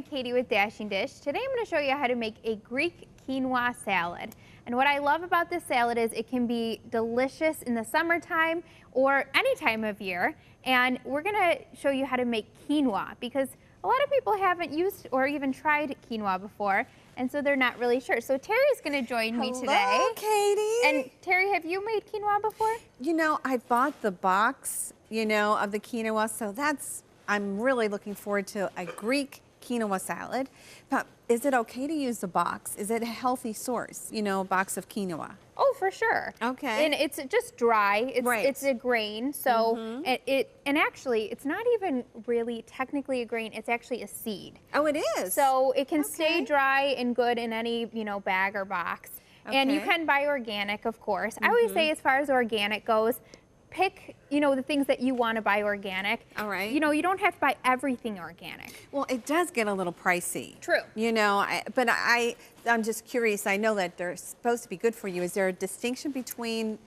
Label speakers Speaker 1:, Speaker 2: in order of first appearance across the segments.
Speaker 1: Katie with Dashing Dish. Today I'm going to show you how to make a Greek quinoa salad. And what I love about this salad is it can be delicious in the summertime or any time of year. And we're going to show you how to make quinoa because a lot of people haven't used or even tried quinoa before, and so they're not really sure. So Terry's going to join me today.
Speaker 2: Hello, Katie.
Speaker 1: And Terry, have you made quinoa before?
Speaker 2: You know, I bought the box, of the quinoa, so I'm really looking forward to a Greek quinoa salad. But is it okay to use the box? Is it a healthy source, a box of quinoa?
Speaker 1: Oh, for sure.
Speaker 2: Okay.
Speaker 1: And it's just dry.
Speaker 2: Right.
Speaker 1: It's a grain. So and actually, it's not even really technically a grain. It's actually a seed.
Speaker 2: Oh, it is.
Speaker 1: So it can stay dry and good in any bag or box. And you
Speaker 2: Okay.
Speaker 1: can buy organic, of course. I always say, as far as organic goes, pick the things that you want to buy organic.
Speaker 2: All right.
Speaker 1: You don't have to buy everything organic.
Speaker 2: Well, it does get a little pricey.
Speaker 1: True.
Speaker 2: But I'm just curious. I know that they're supposed to be good for you. Is there a distinction between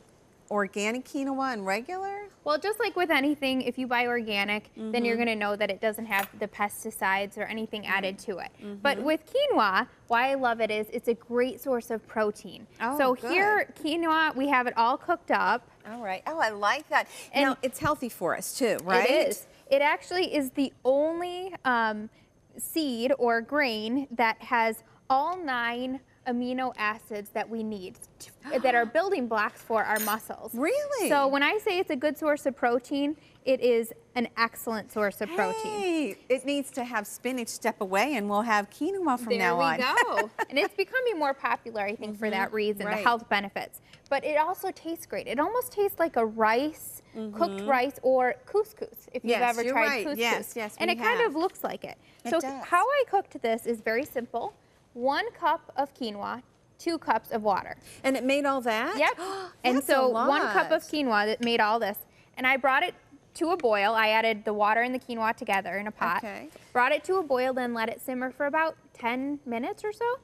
Speaker 2: organic quinoa and regular?
Speaker 1: Well, just like with anything, if you buy organic, then you're going to know that it doesn't have the pesticides or anything added to it. But with quinoa, why I love it is it's a great source of protein.
Speaker 2: Oh,
Speaker 1: so
Speaker 2: good.
Speaker 1: here, quinoa, we have it all cooked up.
Speaker 2: All right. Oh, I like that.
Speaker 1: And
Speaker 2: now, it's healthy for us too, right?
Speaker 1: It is. It actually is the only seed or grain that has all 9 amino acids that we need that are building blocks for our muscles.
Speaker 2: Really?
Speaker 1: So when I say it's a good source of protein, it is an excellent source of protein.
Speaker 2: Hey, it needs to have spinach step away and we'll have quinoa from now on.
Speaker 1: There we go. And it's becoming more popular, I think, for that reason, the health benefits. But it also tastes great. It almost tastes like a rice, cooked rice, or couscous, if you've ever tried couscous.
Speaker 2: Yes,
Speaker 1: and it kind of looks like it. So
Speaker 2: does.
Speaker 1: how I cooked this is very simple. 1 cup of quinoa, 2 cups of water.
Speaker 2: And it made all that?
Speaker 1: Yep. And
Speaker 2: That's
Speaker 1: so
Speaker 2: a lot.
Speaker 1: 1 cup of quinoa that made all this. And I brought it to a boil. I added the water and the quinoa together in a pot.
Speaker 2: Okay.
Speaker 1: Brought it to a boil, then let it simmer for about 10 minutes or so.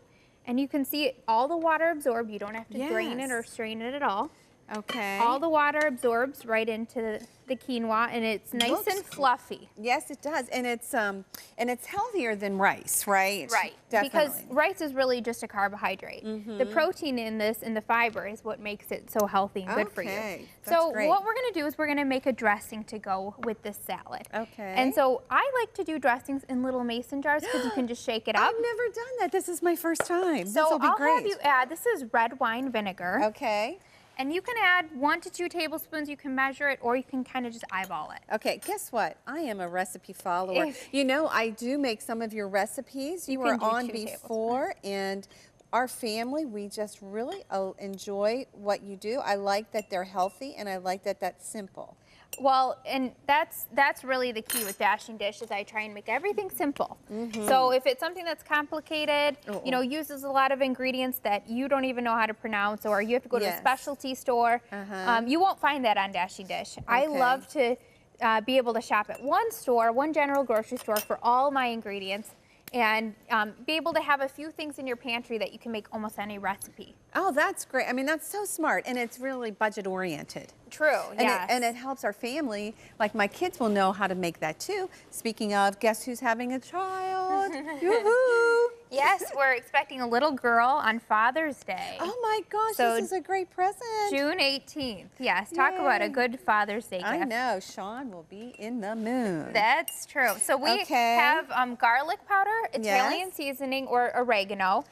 Speaker 1: And you can see all the water absorbed. You don't have to drain it or strain it at all.
Speaker 2: Okay.
Speaker 1: All the water absorbs right into the quinoa, and it's nice and fluffy.
Speaker 2: Yes, it does, and it's healthier than rice, right?
Speaker 1: Right.
Speaker 2: Definitely.
Speaker 1: Because rice is really just a carbohydrate. The protein in this and the fiber is what makes it so healthy and good for you.
Speaker 2: Okay,
Speaker 1: So
Speaker 2: that's great.
Speaker 1: what we're going to do is we're going to make a dressing to go with this salad.
Speaker 2: Okay.
Speaker 1: And so I like to do dressings in little mason jars because you can just shake it up.
Speaker 2: I've never done that. This is my first time.
Speaker 1: So
Speaker 2: This will be
Speaker 1: I'll
Speaker 2: great.
Speaker 1: have you add, this is red wine vinegar.
Speaker 2: Okay.
Speaker 1: And you can add 1 to 2 tablespoons. You can measure it, or you can kind of just eyeball it.
Speaker 2: Okay, guess what? I am a recipe follower. I do make some of your recipes. You were
Speaker 1: can do
Speaker 2: on
Speaker 1: 2
Speaker 2: before, and our family, we just really enjoy what you do. I like that they're healthy, and I like that that's simple.
Speaker 1: Well, and that's really the key with Dashing Dish is I try and make everything simple. So if it's something that's complicated, uses a lot of ingredients that you don't even know how to pronounce, or you have to go to a specialty store, you won't find that on Dashing Dish. I love to be able to shop at one store, one general grocery store for all my ingredients, and be able to have a few things in your pantry that you can make almost any recipe.
Speaker 2: Oh, that's great. I mean, that's so smart, and it's really budget oriented.
Speaker 1: True, yes.
Speaker 2: And it helps our family. Like my kids will know how to make that too. Speaking of, guess who's having a child? Yoo-hoo!
Speaker 1: Yes, we're expecting a little girl on Father's Day.
Speaker 2: Oh my gosh,
Speaker 1: So
Speaker 2: this is a great present.
Speaker 1: June 18th. Yes, talk about a
Speaker 2: Yay.
Speaker 1: good Father's Day gift.
Speaker 2: I know, Sean will be in the moon.
Speaker 1: That's true. So we have garlic powder, Italian seasoning or oregano,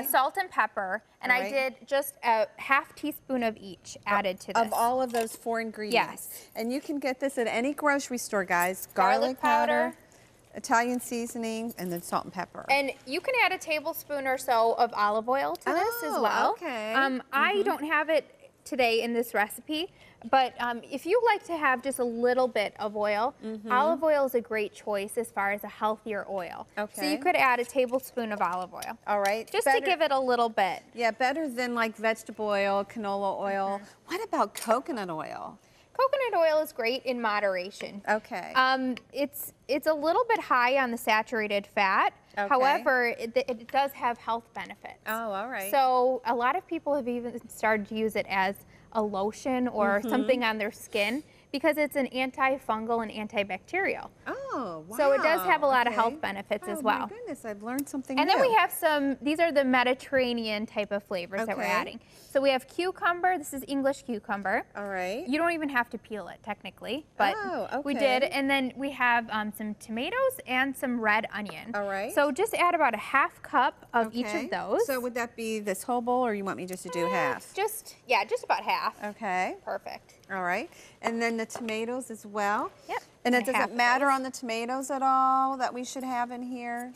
Speaker 1: salt and pepper, and I did just a ½ teaspoon of each added to this.
Speaker 2: Of all of those 4 ingredients.
Speaker 1: Yes.
Speaker 2: And you can get this at any grocery store, guys. Garlic powder, Italian seasoning, and then salt and pepper.
Speaker 1: And you can add a tablespoon or so of olive oil to this as well.
Speaker 2: Okay.
Speaker 1: I don't have it today in this recipe, but if you like to have just a little bit of oil, olive oil is a great choice as far as a healthier oil.
Speaker 2: Okay.
Speaker 1: So you could add a tablespoon of olive oil.
Speaker 2: All right.
Speaker 1: Just to give it a little bit.
Speaker 2: Yeah, better than like vegetable oil, canola oil. What about coconut oil?
Speaker 1: Coconut oil is great in moderation.
Speaker 2: Okay.
Speaker 1: It's a little bit high on the saturated fat.
Speaker 2: Okay.
Speaker 1: However, it does have health benefits.
Speaker 2: Oh, all right.
Speaker 1: So a lot of people have even started to use it as a lotion or something on their skin because it's an antifungal and antibacterial.
Speaker 2: Oh, wow.
Speaker 1: So it does have a lot of
Speaker 2: Okay.
Speaker 1: health benefits as
Speaker 2: Oh,
Speaker 1: well.
Speaker 2: my goodness, I've learned something
Speaker 1: And
Speaker 2: new.
Speaker 1: then we have some, these are the Mediterranean type of flavors that we're
Speaker 2: Okay.
Speaker 1: adding. So we have cucumber, this is English cucumber.
Speaker 2: All right.
Speaker 1: You don't even have to peel it technically, but
Speaker 2: Oh,
Speaker 1: we did.
Speaker 2: okay.
Speaker 1: And then we have some tomatoes and some red onion.
Speaker 2: All right.
Speaker 1: So just add about a half cup of each
Speaker 2: Okay.
Speaker 1: of those.
Speaker 2: So would that be this whole bowl, or you want me just to do half?
Speaker 1: Just about half.
Speaker 2: Okay.
Speaker 1: Perfect.
Speaker 2: All right. And then the tomatoes as well?
Speaker 1: Yep.
Speaker 2: And it
Speaker 1: half
Speaker 2: doesn't
Speaker 1: of
Speaker 2: matter
Speaker 1: those.
Speaker 2: on the tomatoes at all that we should have in here?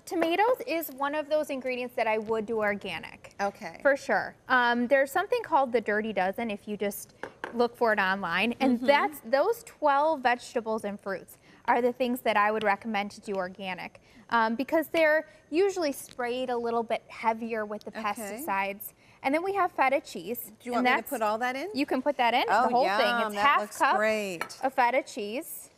Speaker 1: Tomatoes is one of those ingredients that I would do organic.
Speaker 2: Okay.
Speaker 1: For sure. There's something called the Dirty Dozen if you just look for it online. And that's those 12 vegetables and fruits are the things that I would recommend to do organic because they're usually sprayed a little bit heavier with the pesticides. And then we have feta cheese.
Speaker 2: Do you want me to put all that in?
Speaker 1: You can put that in,
Speaker 2: Oh,
Speaker 1: the whole
Speaker 2: yum,
Speaker 1: thing. It's
Speaker 2: that
Speaker 1: half
Speaker 2: looks
Speaker 1: cup
Speaker 2: great.
Speaker 1: of feta cheese.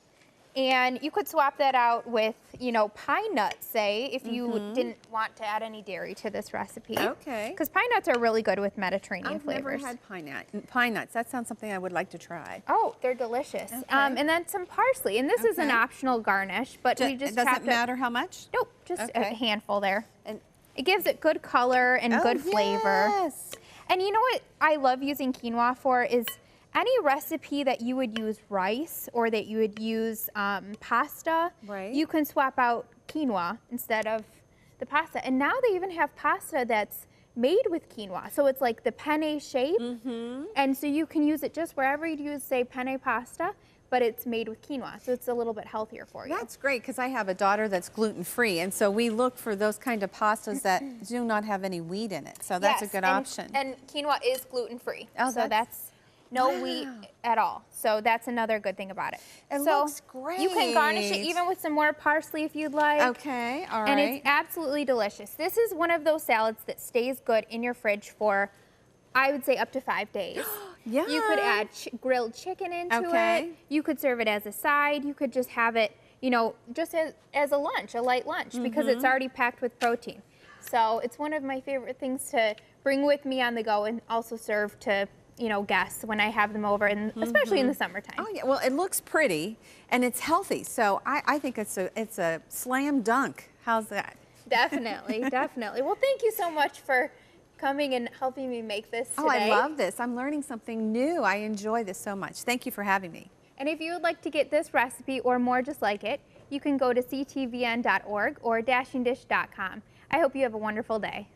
Speaker 1: And you could swap that out with, you know, pine nuts, say, if you didn't want to add any dairy to this recipe.
Speaker 2: Okay.
Speaker 1: Because pine nuts are really good with Mediterranean
Speaker 2: I've
Speaker 1: flavors.
Speaker 2: never had pine nuts. That sounds something I would like to try.
Speaker 1: Oh, they're delicious.
Speaker 2: Okay.
Speaker 1: And then some parsley. And this is an
Speaker 2: Okay.
Speaker 1: optional garnish, but we just
Speaker 2: Does it
Speaker 1: chopped it.
Speaker 2: matter how much?
Speaker 1: Nope, just a
Speaker 2: Okay.
Speaker 1: handful there.
Speaker 2: And
Speaker 1: It gives it good color and
Speaker 2: oh,
Speaker 1: good flavor.
Speaker 2: Yes.
Speaker 1: And you know what I love using quinoa for is any recipe that you would use rice or that you would use pasta,
Speaker 2: Right.
Speaker 1: you can swap out quinoa instead of the pasta. And now they even have pasta that's made with quinoa. So it's like the penne shape. And so you can use it just wherever you'd use, say, penne pasta, but it's made with quinoa. So it's a little bit healthier for you.
Speaker 2: That's great because I have a daughter that's gluten-free, and so we look for those kind of pastas that do not have any wheat in it. So that's a
Speaker 1: Yes,
Speaker 2: good
Speaker 1: and-
Speaker 2: option.
Speaker 1: And quinoa is gluten-free.
Speaker 2: Oh,
Speaker 1: so that's no wheat at all. So that's another good thing about it.
Speaker 2: It
Speaker 1: so
Speaker 2: looks
Speaker 1: You can garnish it
Speaker 2: great.
Speaker 1: even with some more parsley if you'd like.
Speaker 2: Okay, all right.
Speaker 1: And it's absolutely delicious. This is one of those salads that stays good in your fridge for, I would say, up to 5 days. You could
Speaker 2: Yum.
Speaker 1: add grilled chicken into
Speaker 2: Okay.
Speaker 1: it. You could serve it as a side. You could just have it, you know, just as a lunch, a light lunch, because it's already packed with protein. So it's one of my favorite things to bring with me on the go and also serve to, you know, guests when I have them over, and especially in the summertime.
Speaker 2: Oh yeah, well it looks pretty and it's healthy, so I think it's a slam dunk. How's that?
Speaker 1: Definitely, definitely. Well, thank you so much for coming and helping me make this today.
Speaker 2: Oh, I love this. I'm learning something new. I enjoy this so much. Thank you for having me.
Speaker 1: And if you would like to get this recipe or more just like it, you can go to ctvn.org or dashingdish.com. I hope you have a wonderful day.